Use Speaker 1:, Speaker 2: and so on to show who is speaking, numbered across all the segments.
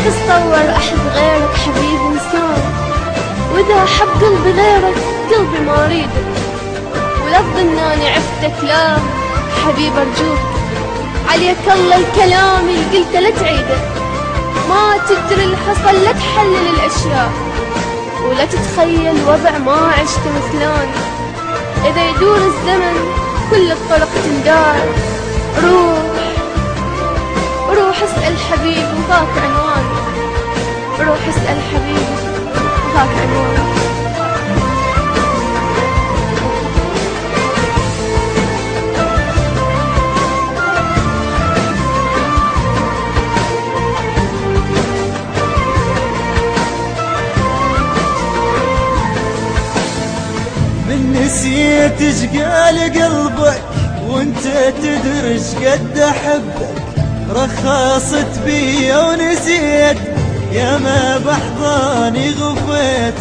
Speaker 1: تتصور أحب غيرك حبيب إنسان، وإذا أحب قلبي غيرك قلبي ما أريدك، ولا تظن أني عفتك، لا حبيب أرجوك عليك الله الكلام اللي قلته لا تعيده. ما تدري اللي حصل لا تحلل الأشياء، ولا تتخيل وضع ما عشت مثلاني. إذا يدور الزمن كل الطرق تندار، روح اسأل حبيبي وهاك عنواني، روح اسأل حبيبي وهاك عنواني.
Speaker 2: من نسيت ايش قال قلبك وانت تدري ايش قد احبك، رخصت بي ونسيت يا ما بحضاني غفيت،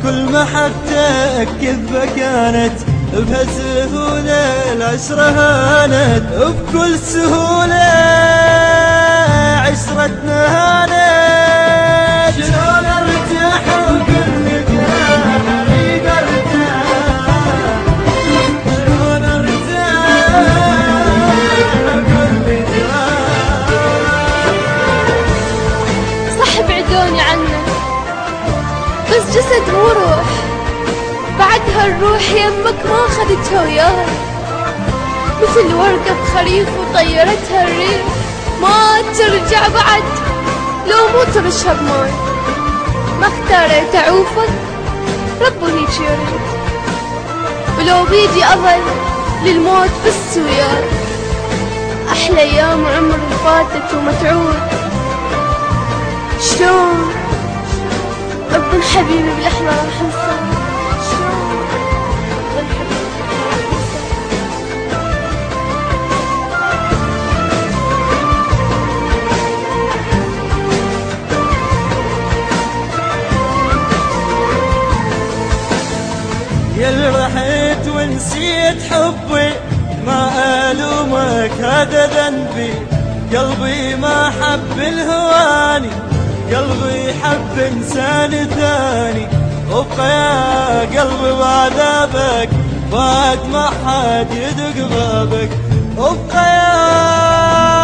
Speaker 2: كل محبتك كذبة كانت بهالسهولة العشرة هانت، بكل سهولة عشرتنا هانت. شلون ارتاح وقلبك يا حبيب ارتاح، شلون ارتاح وقلبي
Speaker 1: صح بعدوني عنك بس جسد مو روح، بعدها الروح يمك ما خدتها وياها، مثل ورقة بخريف وطيرتها الريح، ما ترجع بعد لو مو ترشها بماي. ما اختاريت اعوفك ربه هيك يريد، ولو بيدي اظل للموت بس وياك. احلى ايام عمري فاتت وما تعود، شلون أظن حبيبي بلحظة راح انساه، شلون أظن حبيبي راح انساه.
Speaker 2: يل رحت ونسيت حبي ما ألومك هذا ذنبي، قلبي ما حب الهواني، قلبي حب إنسان ثاني، ابقى يا قلبي بعذابك بعد ما حد يدق بابك، ابقى يا